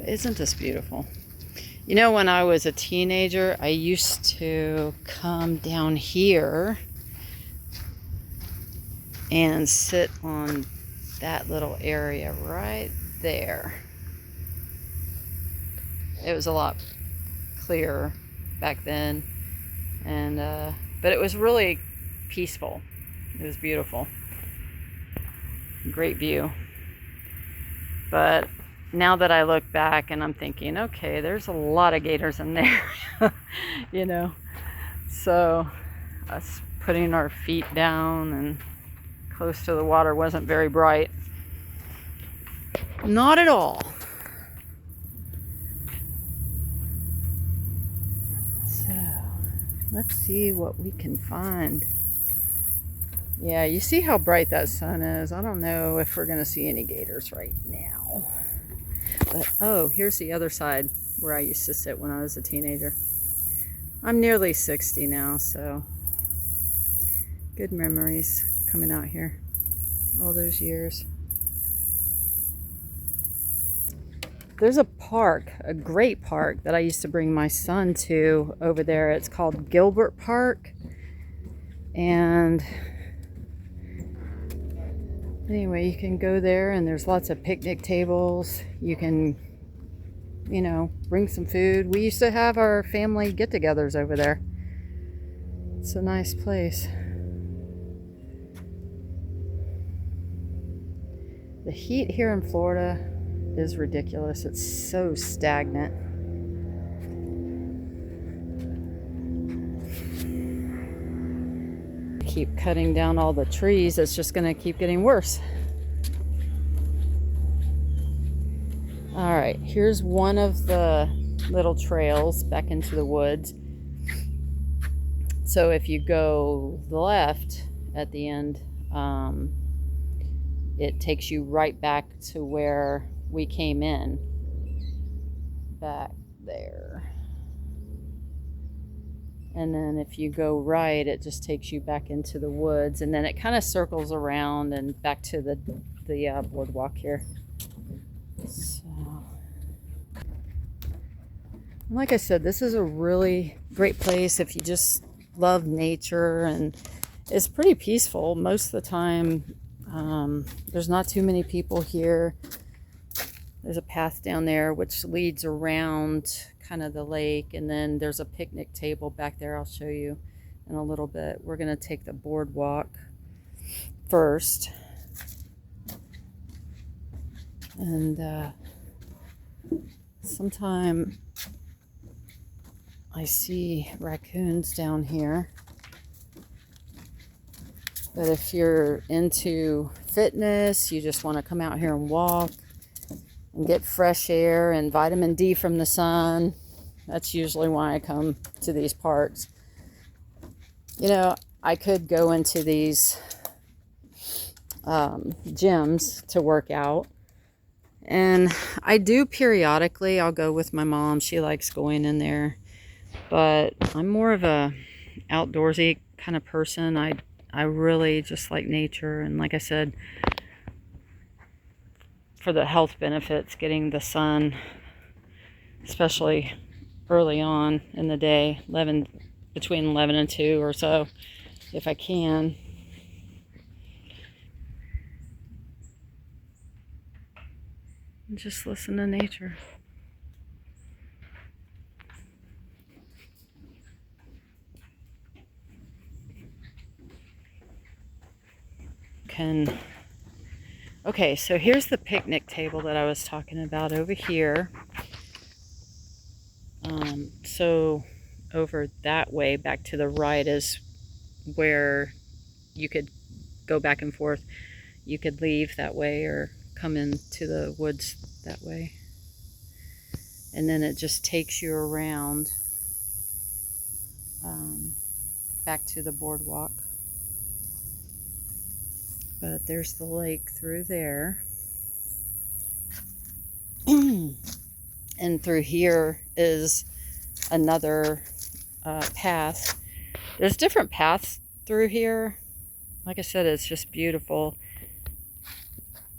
Isn't this beautiful? You know, when I was a teenager, I used to come down here and sit on that little area right there. It was a lot clearer back then, and but it was really peaceful. It was beautiful. Great view. But now that I look back and I'm thinking, okay, there's a lot of gators in there, you know. So us putting our feet down and close to the water wasn't very bright. Not at all. So let's see what we can find. Yeah, you see how bright that sun is. I don't know if we're gonna see any gators right now. But oh, here's the other side where I used to sit when I was a teenager. I'm nearly 60 now, so good memories coming out here all those years. There's a park, a great park that I used to bring my son to over there. It's called Gilbert Park. And anyway, you can go there and there's lots of picnic tables. You can, you know, bring some food. We used to have our family get-togethers over there. It's a nice place. The heat here in Florida is ridiculous. It's so stagnant. Keep cutting down all the trees, it's just going to keep getting worse. All right, here's one of the little trails back into the woods. So if you go left at the end, it takes you right back to where we came in, back there. And then if you go right, it just takes you back into the woods, and then it kind of circles around and back to the boardwalk here. So, like I said, this is a really great place if you just love nature, and it's pretty peaceful most of the time. There's not too many people here. There's a path down there which leads around kind of the lake, and then there's a picnic table back there. I'll show you in a little bit. We're going to take the boardwalk first. And sometime I see raccoons down here. But if you're into fitness, you just want to come out here and walk and get fresh air and vitamin D from the sun, that's usually why I come to these parks. You know, I could go into these gyms to work out, and I do periodically. I'll go with my mom. She likes going in there, but I'm more of a outdoorsy kind of person. I really just like nature, and like I said, for the health benefits, getting the sun, especially early on in the day, between 11 and 2 or so, if I can. And just listen to nature. Okay, so here's the picnic table that I was talking about over here. So over that way, back to the right, is where you could go back and forth. You could leave that way or come into the woods that way. And then it just takes you around back to the boardwalk. But there's the lake through there. And through here is another path. There's different paths through here. Like I said, it's just beautiful.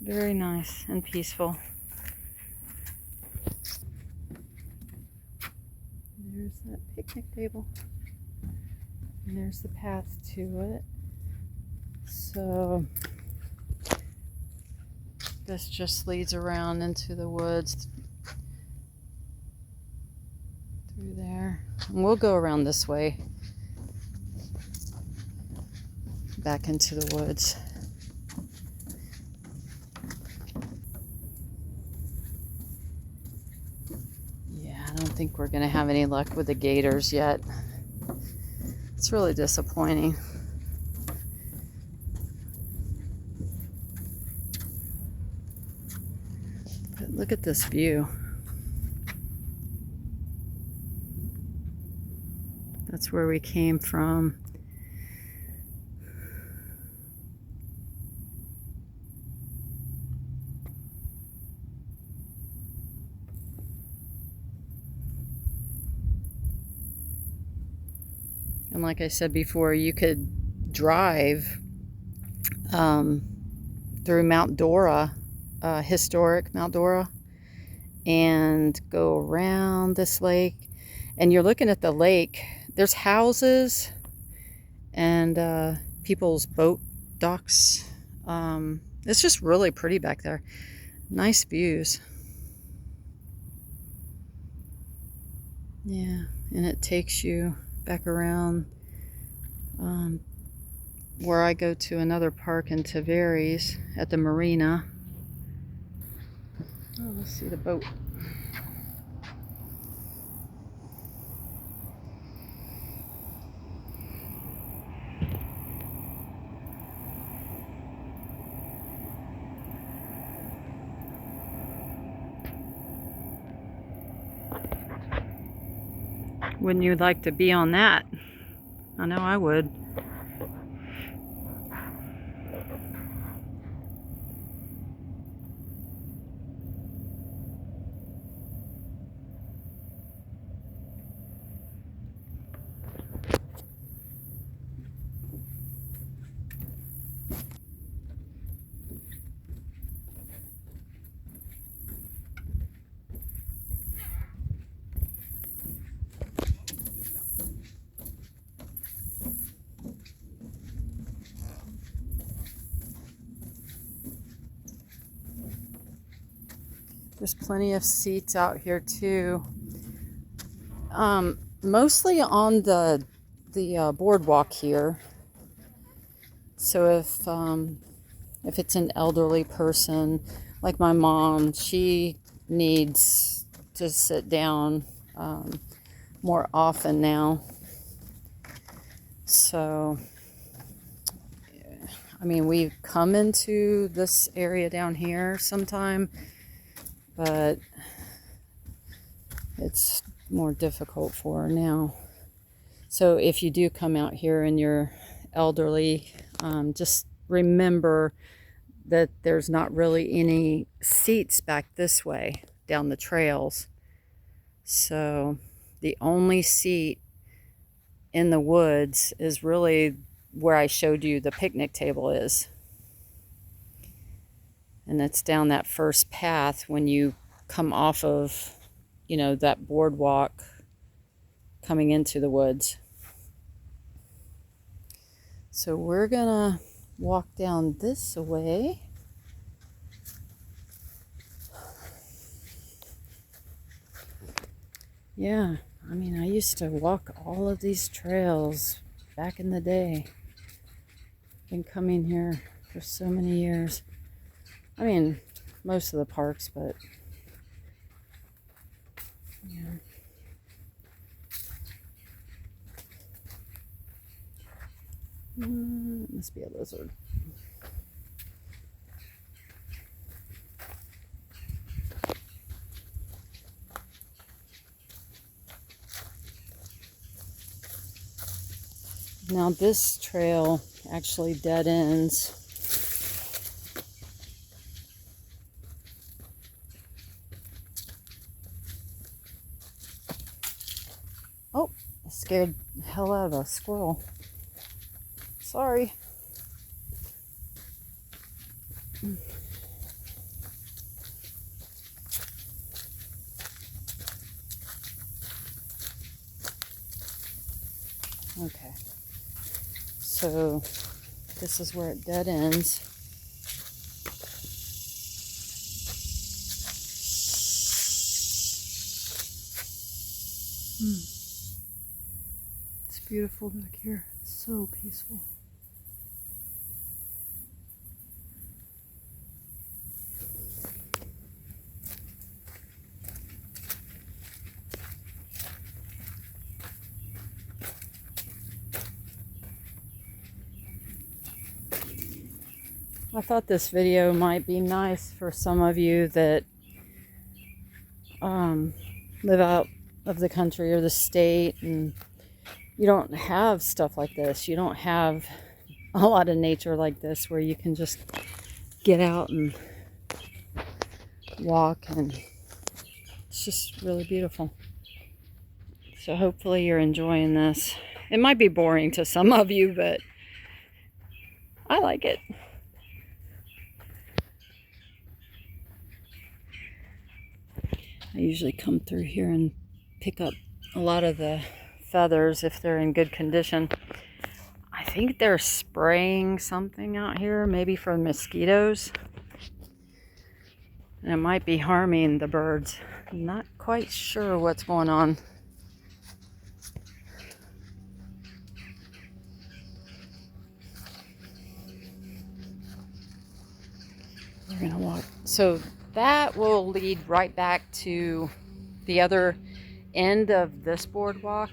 Very nice and peaceful. There's that picnic table. And there's the path to it. So this just leads around into the woods through there. And we'll go around this way back into the woods. Yeah, I don't think we're gonna have any luck with the gators yet. It's really disappointing. But look at this view. That's where we came from. And like I said before, you could drive through Mount Dora, historic Mount Dora, and go around this lake. And you're looking at the lake. There's houses and people's boat docks. It's just really pretty back there. Nice views. Yeah, and it takes you back around where I go to another park in Tavares at the marina. Oh, let's see the boat. Wouldn't you like to be on that? I know I would. There's plenty of seats out here too. Mostly on the boardwalk here. So if it's an elderly person like my mom, she needs to sit down more often now. So I mean, we've come into this area down here sometime, but it's more difficult for her now. So if you do come out here and you're elderly, just remember that there's not really any seats back this way down the trails. So the only seat in the woods is really where I showed you the picnic table is. And it's down that first path when you come off of, you know, that boardwalk coming into the woods. So we're gonna walk down this way. Yeah, I mean, I used to walk all of these trails back in the day. Been coming here for so many years. I mean, most of the parks, but yeah. It must be a lizard. Now this trail actually dead ends. Oh, I scared the hell out of a squirrel. Sorry. Okay. So this is where it dead ends. It's beautiful back here. So peaceful. I thought this video might be nice for some of you that live out of the country or the state and you don't have stuff like this. You don't have a lot of nature like this where you can just get out and walk, and it's just really beautiful. So hopefully you're enjoying this. It might be boring to some of you, but I like it. I usually come through here and pick up a lot of the feathers if they're in good condition. I think they're spraying something out here, maybe for mosquitoes. And it might be harming the birds. I'm not quite sure what's going on. We're gonna walk. So that will lead right back to the other end of this boardwalk.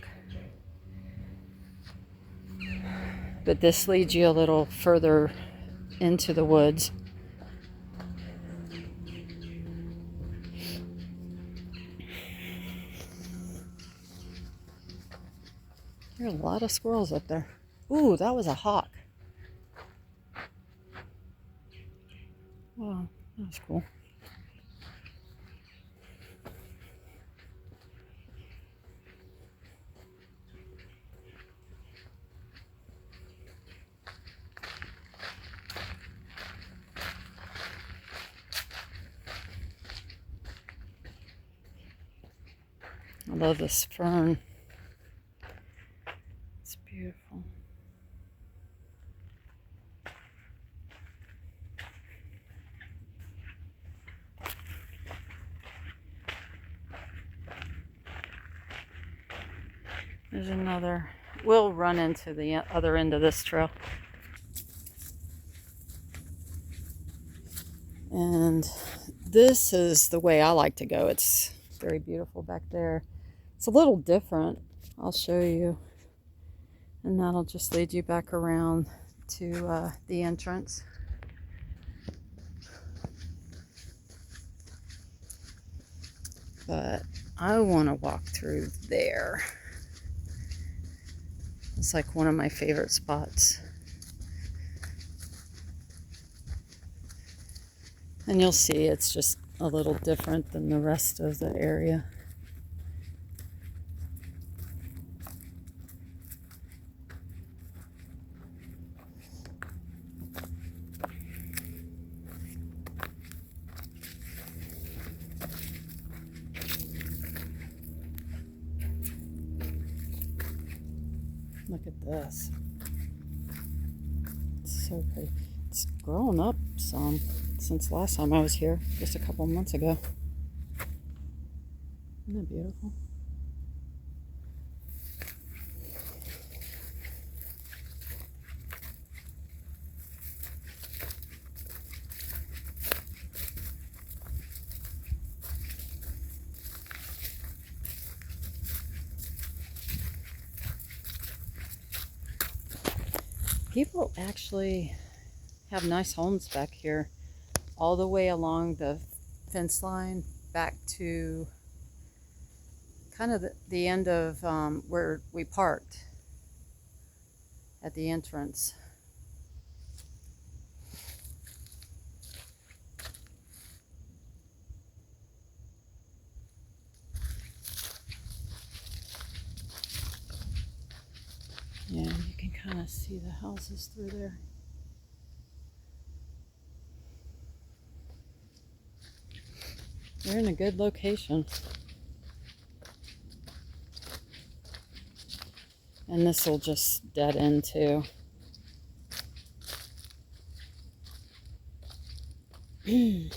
But this leads you a little further into the woods. There are a lot of squirrels up there. Ooh, that was a hawk. Wow, that was cool. I love this fern. It's beautiful. There's another. We'll run into the other end of this trail. And this is the way I like to go. It's very beautiful back there. It's a little different. I'll show you. And that'll just lead you back around to the entrance. But I want to walk through there. It's like one of my favorite spots. And you'll see it's just a little different than the rest of the area. Look at this. It's so pretty. It's grown up some since last time I was here, just a couple months ago. Isn't that beautiful? People actually have nice homes back here, all the way along the fence line back to kind of the end of where we parked at the entrance. Yeah, you can kind of see the houses through there. They're in a good location. And this will just dead end too. Me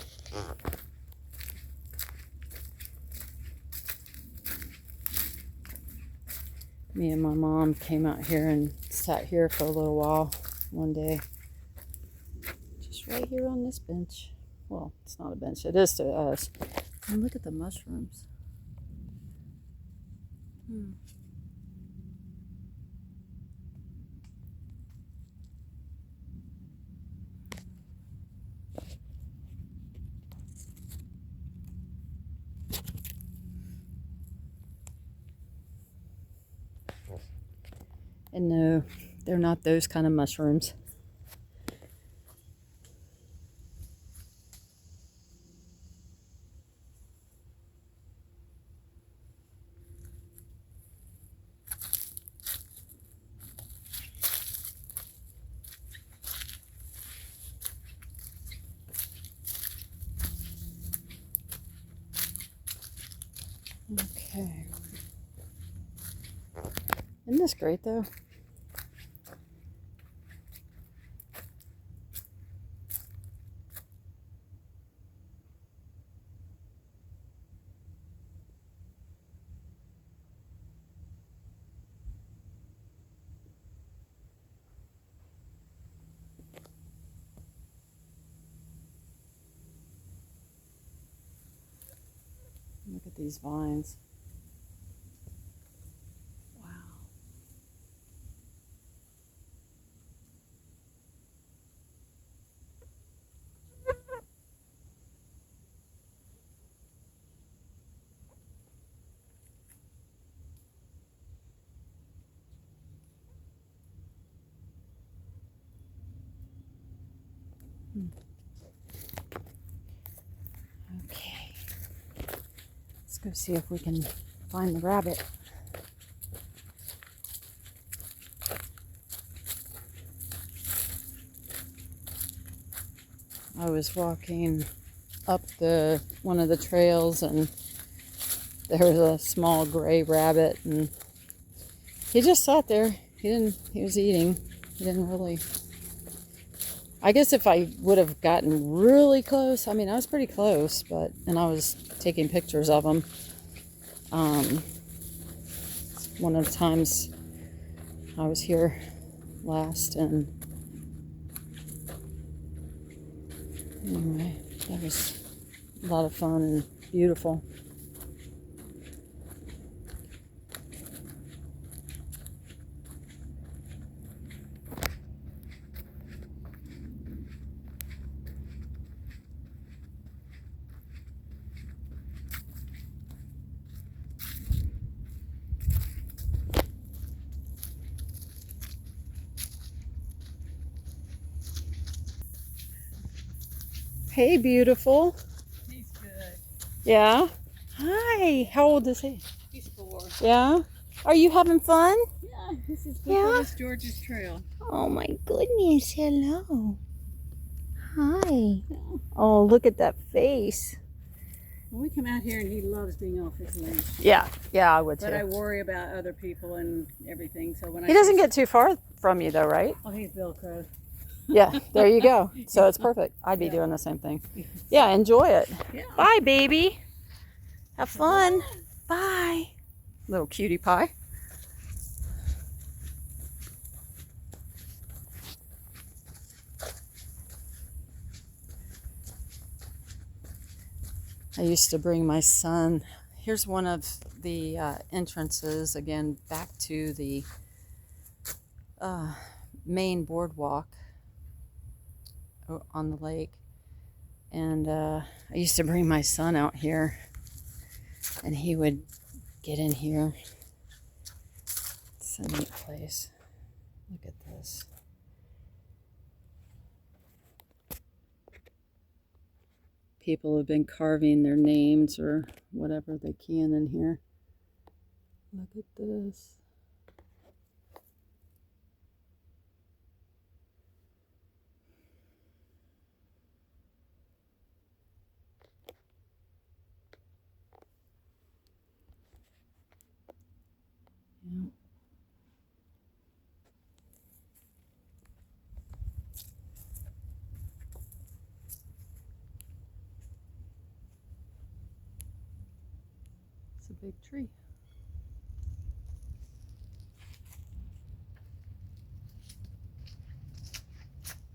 and my mom came out here and sat here for a little while one day. Just right here on this bench. Well, it's not a bench. It is to us. And look at the mushrooms. And no, they're not those kind of mushrooms. Okay. Isn't this great though? Look at these vines. Wow. Okay. Let's go see if we can find the rabbit. I was walking up one of the trails and there was a small gray rabbit and he just sat there. He was eating. He didn't really. I guess if I would have gotten really close, I mean, I was pretty close, and I was taking pictures of him. One of the times I was here last, and anyway, that was a lot of fun and beautiful. Hey, beautiful. He's good. Yeah? Hi. How old is he? He's 4. Yeah? Are you having fun? Yeah, this is Yeah? Miss George's trail. Oh my goodness. Hello. Hi. Oh, look at that face. Well, we come out here and he loves being off his leash. Yeah. Yeah, I would too. But I worry about other people and everything. So when He doesn't get too far from you though, right? Oh, he's Velcro. Yeah, there you go. So it's perfect. I'd be doing the same thing. Yeah, enjoy it. Yeah. Bye, baby. Have fun. Bye. Little cutie pie. I used to bring my son. Here's one of the entrances, again, back to the main boardwalk on the lake. And I used to bring my son out here and he would get in here. It's a neat place. Look at this. People have been carving their names or whatever they can in here. Look at this. Yeah. It's a big tree.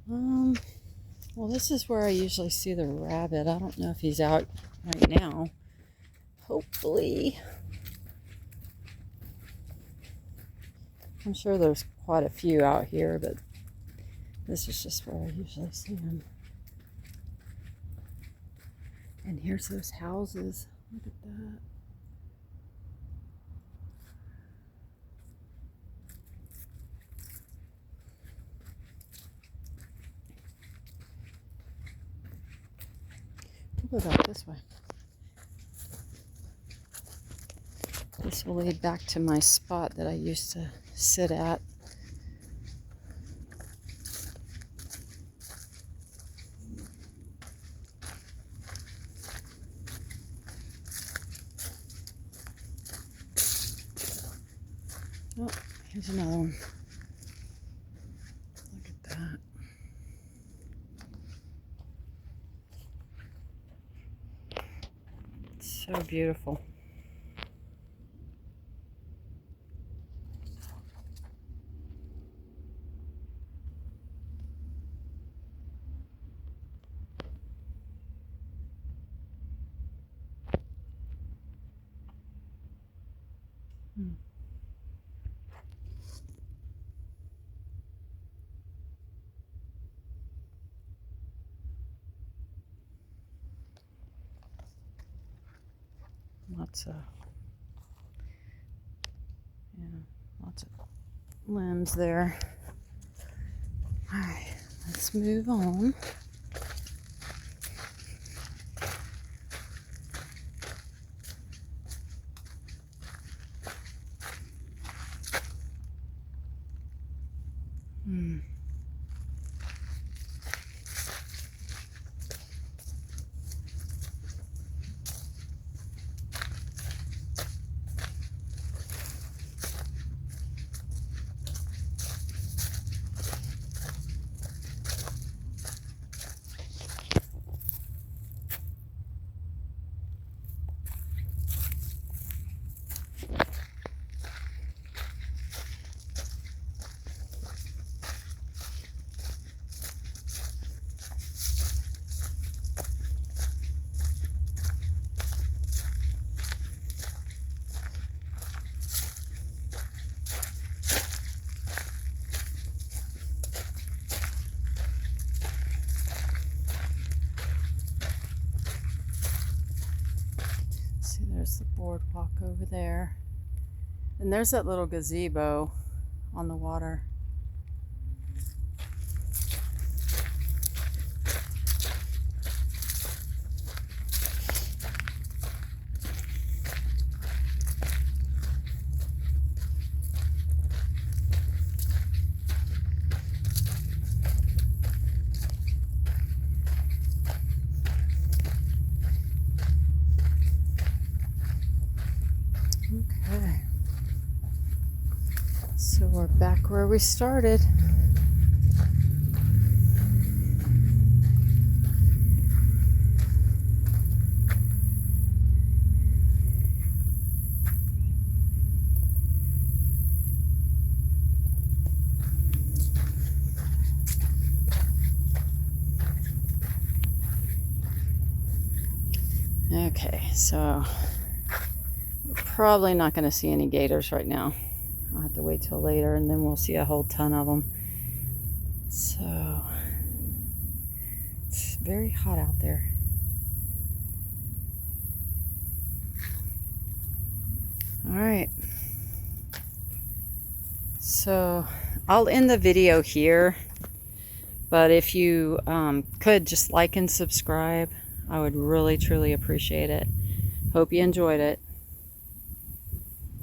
Well, this is where I usually see the rabbit. I don't know if he's out right now. Hopefully. I'm sure there's quite a few out here, but this is just where I usually see them. And here's those houses. Look at that. We'll go back this way. This will lead back to my spot that I used to sit at. Oh, here's another one. Look at that. It's so beautiful. Lots of limbs there. All right, let's move on. There's the boardwalk over there. And there's that little gazebo on the water. Okay, so we're back where we started. Okay, so probably not going to see any gators right now. I'll have to wait till later and then we'll see a whole ton of them. So it's very hot out there. All right. So I'll end the video here, but if you could just like and subscribe, I would really truly appreciate it. Hope you enjoyed it.